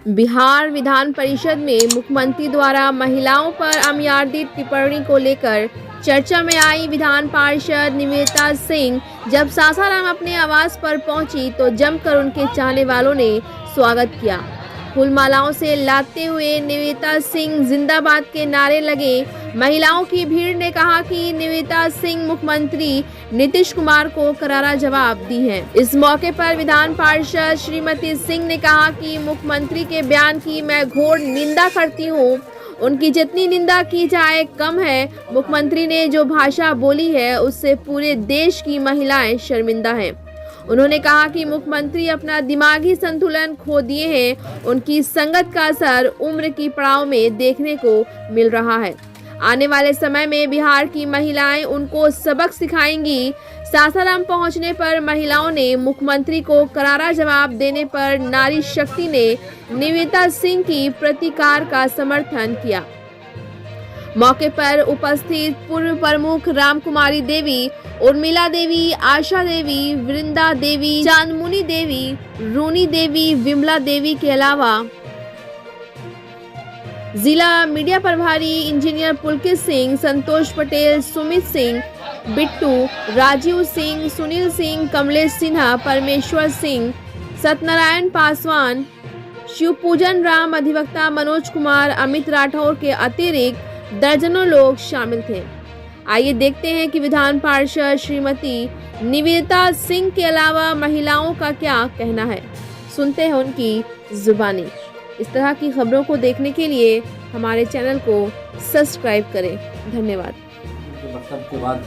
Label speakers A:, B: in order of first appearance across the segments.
A: बिहार विधान परिषद में मुख्यमंत्री द्वारा महिलाओं पर अमर्यादित टिप्पणी को लेकर चर्चा में आई विधान पार्षद निवेदिता सिंह जब सासाराम अपने आवास पर पहुंची तो जमकर उनके चाहने वालों ने स्वागत किया। फूल मालाओं से लादते हुए निवेदिता सिंह जिंदाबाद के नारे लगे। महिलाओं की भीड़ ने कहा कि निवेदिता सिंह मुख्यमंत्री नीतीश कुमार को करारा जवाब दी है। इस मौके पर विधान पार्षद श्रीमती सिंह ने कहा कि मुख्यमंत्री के बयान की मैं घोर निंदा करती हूँ। उनकी जितनी निंदा की जाए कम है। मुख्यमंत्री ने जो भाषा बोली है उससे पूरे देश की महिलाएं शर्मिंदा हैं। उन्होंने कहा कि मुख्यमंत्री अपना दिमागी संतुलन खो दिए हैं। उनकी संगत का असर उम्र की पड़ाव में देखने को मिल रहा है। आने वाले समय में बिहार की महिलाएं उनको सबक सिखाएंगी। सासाराम पहुंचने पर महिलाओं ने मुख्यमंत्री को करारा जवाब देने पर नारी शक्ति ने निवेदिता सिंह की प्रतिकार का समर्थन किया। मौके पर उपस्थित पूर्व प्रमुख रामकुमारी देवी, उर्मिला देवी, आशा देवी, वृंदा देवी, चांदमुनी देवी, रूनी देवी, विमला देवी के अलावा जिला मीडिया प्रभारी इंजीनियर पुलकित सिंह, संतोष पटेल, सुमित सिंह, बिट्टू, राजीव सिंह, सुनील सिंह, कमलेश सिन्हा, परमेश्वर सिंह, सत्यनारायण पासवान, शिवपूजन राम, अधिवक्ता मनोज कुमार, अमित राठौर के अतिरिक्त दर्जनों लोग शामिल थे। आइए देखते हैं कि विधान पार्षद श्रीमती निवेदिता सिंह के अलावा महिलाओं का क्या कहना है। सुनते हैं उनकी जुबानी। इस तरह की खबरों को देखने के लिए हमारे चैनल को सब्सक्राइब करें। धन्यवाद।
B: वक्तव्य के बाद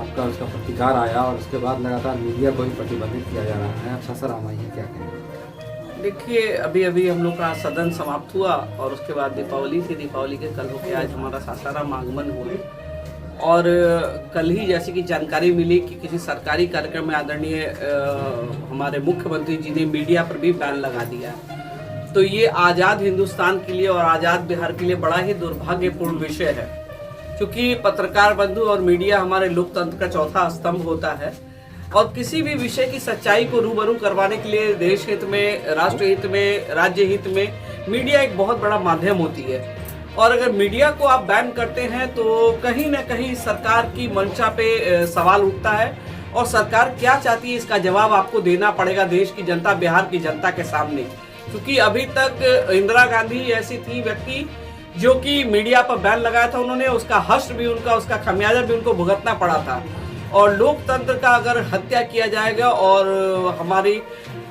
B: आपका उसका प्रतिकार आया और उसके बाद लगातार मीडिया को ही प्रतिबंधित किया जा रहा है। आप सासाराम आइए, क्या कहेंगे?
C: देखिए, अभी हम लोग का सदन समाप्त हुआ और उसके बाद दीपावली थी। दीपावली के कल होके आज हमारा सासाराम आगमन हुआ और कल ही जैसे कि जानकारी मिली कि किसी सरकारी कार्यक्रम में आदरणीय हमारे मुख्यमंत्री जी ने मीडिया पर भी बैन लगा दिया। तो ये आज़ाद हिंदुस्तान के लिए और आज़ाद बिहार के लिए बड़ा ही दुर्भाग्यपूर्ण विषय है, क्योंकि पत्रकार बंधु और मीडिया हमारे लोकतंत्र का चौथा स्तंभ होता है और किसी भी विषय की सच्चाई को रूबरू करवाने के लिए देश हित में, राष्ट्र हित में, राज्य हित में मीडिया एक बहुत बड़ा माध्यम होती है। और अगर मीडिया को आप बैन करते हैं तो कहीं ना कहीं सरकार की मंशा पे सवाल उठता है और सरकार क्या चाहती है इसका जवाब आपको देना पड़ेगा देश की जनता, बिहार की जनता के सामने। क्योंकि अभी तक इंदिरा गांधी ऐसी थी व्यक्ति जो कि मीडिया पर बैन लगाया था, उन्होंने उसका हश्र भी उसका खमियाजा भी उनको भुगतना पड़ा था। और लोकतंत्र का अगर हत्या किया जाएगा और हमारी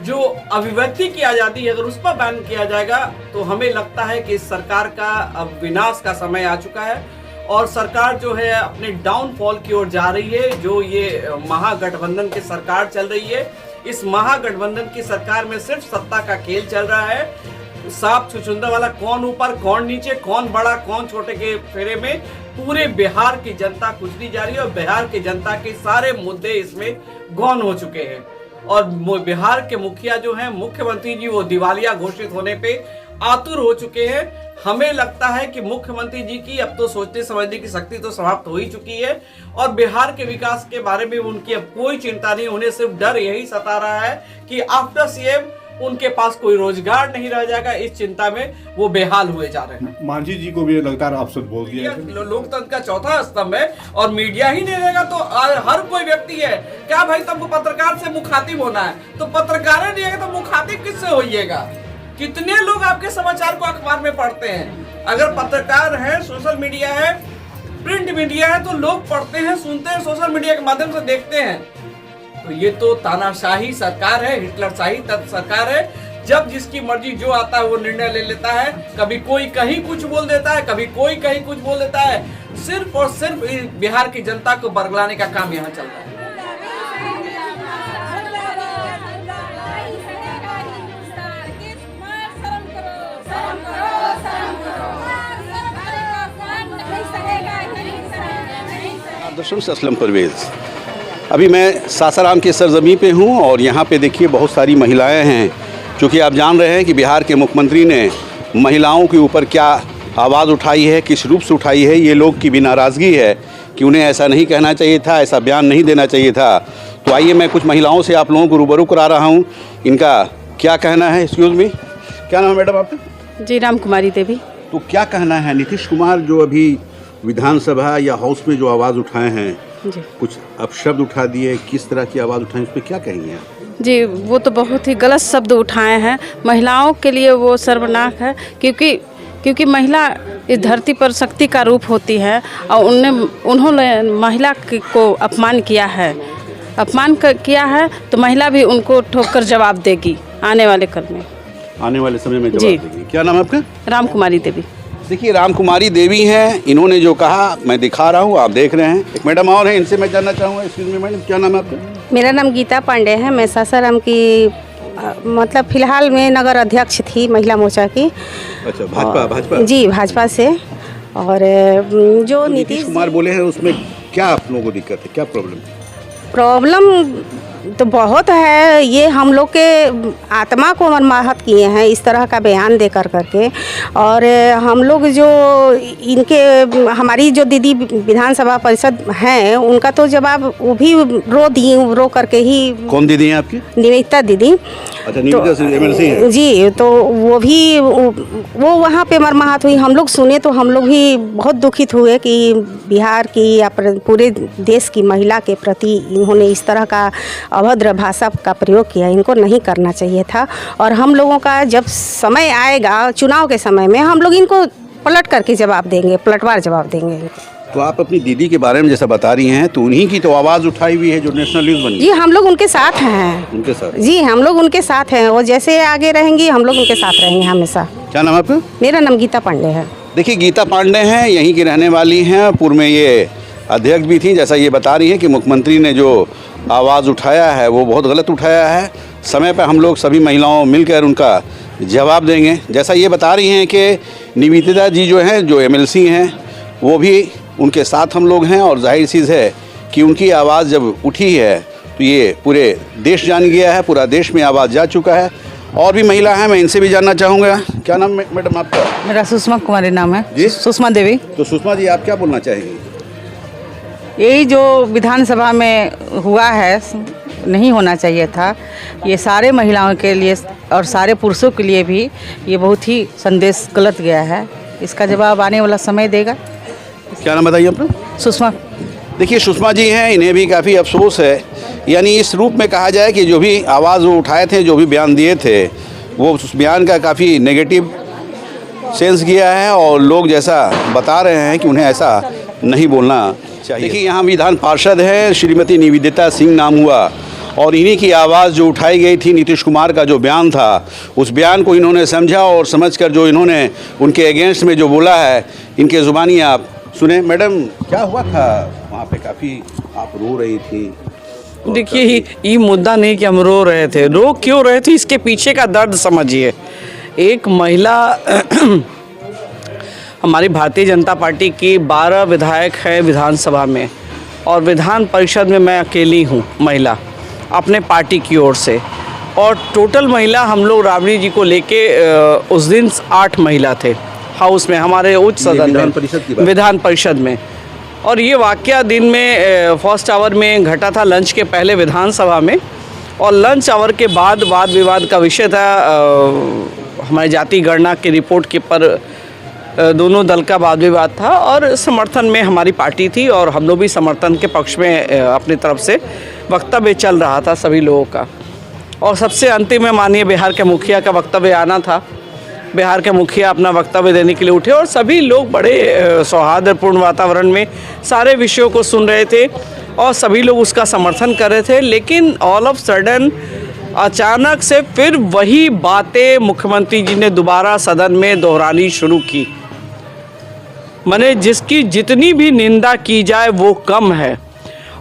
C: जो अभिव्यक्ति की आज़ादी अगर उस पर बैन किया जाएगा तो हमें लगता है कि इस सरकार का अब विनाश का समय आ चुका है और सरकार जो है अपने डाउनफॉल की ओर जा रही है। जो ये महागठबंधन की सरकार चल रही है, इस महागठबंधन की सरकार में सिर्फ सत्ता का खेल चल रहा है। सांप छुछुंदर वाला कौन ऊपर कौन नीचे, कौन बड़ा कौन छोटे के फेरे में पूरे बिहार की जनता कुचली जा रही है और बिहार की जनता के सारे मुद्दे इसमें गौन हो चुके हैं। और बिहार के मुखिया जो हैं, मुख्यमंत्री जी, वो दिवालिया घोषित होने पे आतुर हो चुके हैं। हमें लगता है कि मुख्यमंत्री जी की अब तो सोचने समझने की शक्ति तो समाप्त हो ही चुकी है और बिहार के विकास के बारे में उनकी अब कोई चिंता नहीं। उन्हें सिर्फ डर यही सता रहा है कि आफ्टर सीएम उनके पास कोई रोजगार नहीं रह जाएगा। इस चिंता में वो बेहाल हुए जा रहे हैं।
D: मांझी जी को भी लगातार अपशब्द बोल दिया।
C: लोकतंत्र का चौथा स्तंभ है और मीडिया ही नहीं रहेगा तो हर कोई व्यक्ति है क्या भाई, तुमको पत्रकार से मुखातिब होना है तो पत्रकार नहीं है तो मुखातिब किससे होइएगा? कितने लोग आपके समाचार को अखबार में पढ़ते हैं? अगर पत्रकार है, सोशल मीडिया है, प्रिंट मीडिया है तो लोग पढ़ते हैं, सुनते हैं, सोशल मीडिया के माध्यम से देखते हैं। तो ये तो तानाशाही सरकार है, हिटलरशाही सरकार है। जब जिसकी मर्जी जो आता है वो निर्णय ले लेता है। कभी कोई कहीं कुछ बोल देता है, कभी कोई कहीं कुछ बोल देता है। सिर्फ और सिर्फ बिहार की जनता को बरगलाने का काम यहाँ चल रहा है।
E: दर्शन से असलम परवेज़। अभी मैं सासाराम के सरजमी पे हूँ और यहाँ पे देखिए बहुत सारी महिलाएं हैं। चूँकि आप जान रहे हैं कि बिहार के मुख्यमंत्री ने महिलाओं के ऊपर क्या आवाज़ उठाई है, किस रूप से उठाई है। ये लोग की भी नाराज़गी है कि उन्हें ऐसा नहीं कहना चाहिए था, ऐसा बयान नहीं देना चाहिए था। तो आइए मैं कुछ महिलाओं से आप लोगों को रूबरू करा रहा हूँ, इनका क्या कहना है। एक्सक्यूज़ मी, क्या नाम है मैडम आपका?
F: जी, राम कुमारी देवी।
E: तो क्या कहना है नीतीश कुमार जो अभी विधानसभा या हाउस में जो आवाज़ उठाए हैं,
F: जी
E: कुछ अपशब्द उठा दिए, किस तरह की आवाज़ उठाई, उस पर क्या कहेंगे आप?
F: जी, वो तो बहुत ही गलत शब्द उठाए हैं। महिलाओं के लिए वो सर्वनाक है, क्योंकि महिला इस धरती पर शक्ति का रूप होती है और उन्होंने महिला को अपमान किया है। किया है तो महिला भी उनको ठोकर जवाब देगी आने वाले कल में,
E: आने वाले समय में
F: जी।
E: जवाब देंगे। क्या नाम है आपका?
F: राम कुमारी देवी।
E: देखिए, राम कुमारी देवी हैं, इन्होंने जो कहा मैं दिखा रहा हूँ, आप देख रहे हैं। एक मैडम और हैं, इनसे मैं जानना चाहूँगा। एक्सक्यूज मी मैडम, क्या नाम है आपका?
G: मेरा नाम गीता पांडे है। मैं सासाराम की मतलब फ़िलहाल मैं नगर अध्यक्ष थी महिला मोर्चा की।
E: अच्छा, भाजपा
G: जी, भाजपा से। और जो
E: तो
G: नीतीश
E: कुमार बोले हैं उसमें क्या आप लोगों को दिक्कत है, क्या
G: प्रॉब्लम तो बहुत है। ये हम लोग के आत्मा को मनमाहत किए हैं इस तरह का बयान दे करके। और हम लोग जो हमारी जो दीदी विधानसभा परिषद हैं उनका तो जवाब वो भी रो करके ही।
E: कौन दीदी हैं आपकी?
G: निवेदिता दीदी।
E: अच्छा, निवेदिता सिंह MLC हैं।
G: जी, तो वो वहाँ पे मरमाहत हुई। हम लोग सुने तो हम लोग भी बहुत दुखित हुए कि बिहार की या पूरे देश की महिला के प्रति इन्होंने इस तरह का अभद्र भाषा का प्रयोग किया। इनको नहीं करना चाहिए था। और हम लोगों का जब समय आएगा चुनाव के समय में, हम लोग इनको पलट करके जवाब देंगे, पलटवार जवाब देंगे।
E: तो आप अपनी दीदी के बारे में जैसा बता रही हैं, तो उन्हीं की तो आवाज़ उठाई हुई है जो नेशनल न्यूज़ बनी।
G: जी, हम लोग उनके साथ हैं।
E: उनके साथ? जी,
G: हम लोग उनके साथ हैं। वो जैसे आगे रहेंगी हम लोग उनके साथ रहेंगे हमेशा।
E: क्या नाम है आपका?
G: मेरा नाम गीता पांडे है।
E: देखिए, गीता पांडे हैं, यहीं की रहने वाली हैं। पूर्व में ये अध्यक्ष भी थी। जैसा ये बता रही हैं कि मुख्यमंत्री ने जो आवाज़ उठाया है वो बहुत गलत उठाया है। समय पर हम लोग सभी महिलाओं मिलकर उनका जवाब देंगे। जैसा ये बता रही हैं कि निवेदिता जी जो हैं, जो MLC हैं, वो भी उनके साथ हम लोग हैं। और जाहिर चीज़ है कि उनकी आवाज़ जब उठी है तो ये पूरे देश जान गया है, पूरा देश में आवाज़ जा चुका है। और भी महिला हैं, मैं इनसे भी जानना चाहूँगा। क्या नाम मैडम आपका?
F: मेरा सुषमा कुमारी नाम है।
E: जी,
F: सुषमा देवी।
E: तो सुषमा जी, आप क्या बोलना चाहेंगी?
F: यही जो विधानसभा में हुआ है नहीं होना चाहिए था। ये सारे महिलाओं के लिए और सारे पुरुषों के लिए भी ये बहुत ही संदेश गलत गया है। इसका जवाब आने वाला समय देगा।
E: क्या नाम बताइए अपना?
F: सुषमा।
E: देखिए, सुषमा जी हैं, इन्हें भी काफ़ी अफसोस है। यानी इस रूप में कहा जाए कि जो भी आवाज़ वो उठाए थे, जो भी बयान दिए थे, वो उस बयान का काफ़ी नेगेटिव सेंस किया है। और लोग जैसा बता रहे हैं कि उन्हें ऐसा नहीं बोलना चाहिए। देखिए, यहाँ विधान पार्षद है, श्रीमती निवेदिता सिंह नाम हुआ। और इन्हीं की आवाज़ जो उठाई गई थी, नीतीश कुमार का जो बयान था, उस बयान को इन्होंने समझा और समझकर जो इन्होंने उनके अगेंस्ट में जो बोला है, इनके ज़ुबानी आप सुने। मैडम, क्या हुआ था वहाँ पे? काफ़ी आप रो रही थी।
C: देखिए, ये मुद्दा नहीं कि हम रो रहे थे। रो क्यों रहे थे, इसके पीछे का दर्द समझिए। एक महिला हमारी भारतीय जनता पार्टी की 12 विधायक है विधानसभा में, और विधान परिषद में मैं अकेली हूँ महिला अपने पार्टी की ओर से। और टोटल महिला हम लोग राबड़ी जी को लेके उस दिन 8 महिला थे हाउस में, हमारे उच्च सदन में, विधान परिषद में। और ये वाकया दिन में फर्स्ट आवर में घटा था, लंच के पहले विधानसभा में। और लंच आवर के बाद वाद विवाद का विषय था हमारी जाति गणना की रिपोर्ट के पर दोनों दल का वाद विवाद था। और समर्थन में हमारी पार्टी थी और हम लोग भी समर्थन के पक्ष में अपनी तरफ से वक्तव्य चल रहा था सभी लोगों का। और सबसे अंतिम में माननीय बिहार के मुखिया का वक्तव्य आना था। बिहार के मुखिया अपना वक्तव्य देने के लिए उठे और सभी लोग बड़े सौहार्दपूर्ण वातावरण में सारे विषयों को सुन रहे थे और सभी लोग उसका समर्थन कर रहे थे। लेकिन ऑल ऑफ सडन अचानक से फिर वही बातें मुख्यमंत्री जी ने दोबारा सदन में दोहरानी शुरू की। माने जिसकी जितनी भी निंदा की जाए वो कम है।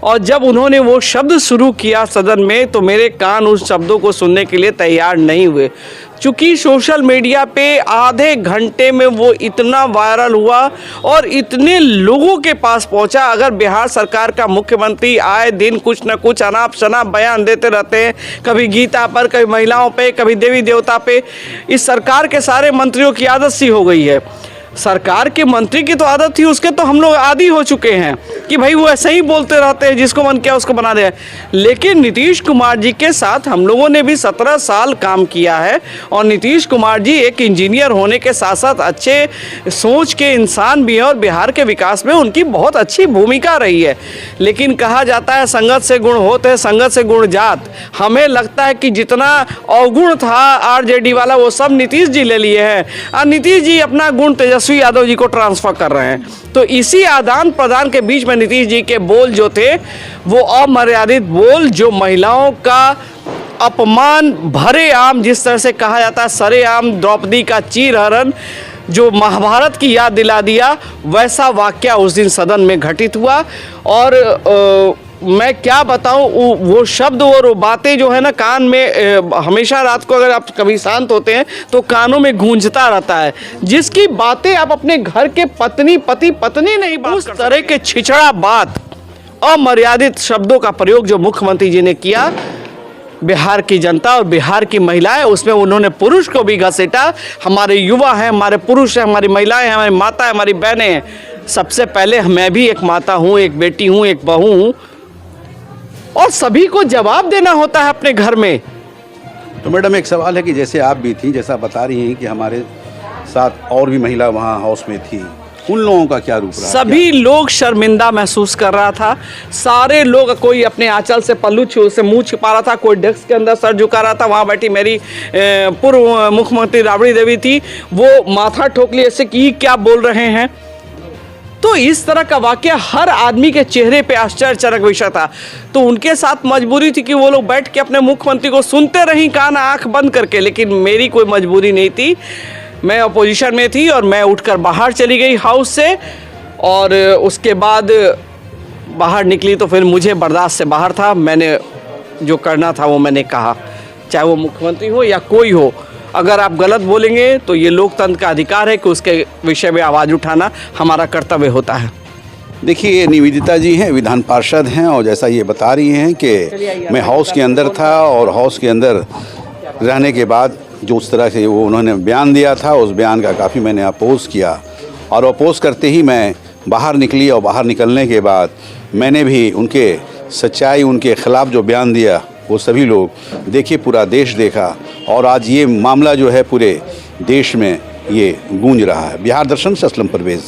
C: और जब उन्होंने वो शब्द शुरू किया सदन में, तो मेरे कान उस शब्दों को सुनने के लिए तैयार नहीं हुए। चूँकि सोशल मीडिया पे आधे घंटे में वो इतना वायरल हुआ और इतने लोगों के पास पहुंचा। अगर बिहार सरकार का मुख्यमंत्री आए दिन कुछ न कुछ अनाप शनाप बयान देते रहते हैं, कभी गीता पर, कभी महिलाओं पे, कभी देवी देवता पे, इस सरकार के सारे मंत्रियों की आदत सी हो गई है। सरकार के मंत्री की तो आदत थी, उसके तो हम लोग आदी हो चुके हैं कि भाई वो ऐसे ही बोलते रहते हैं, जिसको मन किया उसको बना दे। लेकिन नीतीश कुमार जी के साथ हम लोगों ने भी 17 साल काम किया है और नीतीश कुमार जी एक इंजीनियर होने के साथ साथ अच्छे सोच के इंसान भी हैं और बिहार के विकास में उनकी बहुत अच्छी भूमिका रही है। लेकिन कहा जाता है संगत से गुण होते हैं, संगत से गुण जात। हमें लगता है कि जितना अवगुण था आरजेडी वाला वो सब नीतीश जी ले लिए हैं और नीतीश जी अपना गुण तेजस्वी यादव जी को ट्रांसफर कर रहे हैं। तो इसी आदान प्रदान के बीच में नीतीश जी के बोल जो थे वो अमर्यादित बोल, जो महिलाओं का अपमान भरे आम, जिस तरह से कहा जाता है सरेआम द्रौपदी का चीरहरण, जो महाभारत की याद दिला दिया, वैसा वाकया उस दिन सदन में घटित हुआ। और मैं क्या बताऊं, वो शब्द और वो बातें जो है ना कान में हमेशा रात को अगर आप कभी शांत होते हैं तो कानों में गूंजता रहता है, जिसकी बातें आप अपने घर के पत्नी नहीं बात उस तरह के छिछड़ा बात, अमर्यादित शब्दों का प्रयोग जो मुख्यमंत्री जी ने किया, बिहार की जनता और बिहार की महिलाएं, उसमें उन्होंने पुरुष को भी घसीटा। हमारे युवा हैं, हमारे पुरुष हैं, हमारी महिलाएं हैं, हमारी माता है, हमारी बहनें हैं। सबसे पहले मैं भी एक माता हूं, एक बेटी हूं, एक बहू हूं और सभी को जवाब देना होता है अपने घर में।
E: तो मैडम एक सवाल है कि जैसे आप भी थी, जैसा बता रही हैं कि हमारे साथ और भी महिला वहाँ हाउस में थी, उन लोगों का क्या रूप रहा?
C: सभी लोग शर्मिंदा महसूस कर रहा था। सारे लोग, कोई अपने आंचल से पल्लू से मुंह छिपा रहा था, कोई डेस्क के अंदर सर झुका रहा था। वहाँ बैठी मेरी पूर्व मुख्यमंत्री राबड़ी देवी थी, वो माथा ठोक लिए ऐसे कि क्या बोल रहे हैं। तो इस तरह का वाकया हर आदमी के चेहरे पे आश्चर्यजनक विषय था। तो उनके साथ मजबूरी थी कि वो लोग बैठ के अपने मुख्यमंत्री को सुनते रहीं कान आंख बंद करके, लेकिन मेरी कोई मजबूरी नहीं थी। मैं अपोजिशन में थी और मैं उठकर बाहर चली गई हाउस से और उसके बाद बाहर निकली तो फिर मुझे बर्दाश्त से बाहर था। मैंने जो करना था वो मैंने कहा, चाहे वो मुख्यमंत्री हो या कोई हो। अगर आप गलत बोलेंगे तो ये लोकतंत्र का अधिकार है कि उसके विषय में आवाज़ उठाना हमारा कर्तव्य होता है।
E: देखिए ये निवेदिता जी हैं, विधान पार्षद हैं और जैसा ये बता रही हैं कि मैं हाउस के अंदर था और हाउस के अंदर रहने के बाद जो उस तरह से वो उन्होंने बयान दिया था, उस बयान का काफ़ी मैंने अपोज़ किया और अपोज़ करते ही मैं बाहर निकली और बाहर निकलने के बाद मैंने भी उनके सच्चाई, उनके ख़िलाफ़ जो बयान दिया वो सभी लोग देखिए, पूरा देश देखा और आज ये मामला जो है पूरे देश में ये गूंज रहा है। बिहार दर्शन से असलम परवेज़।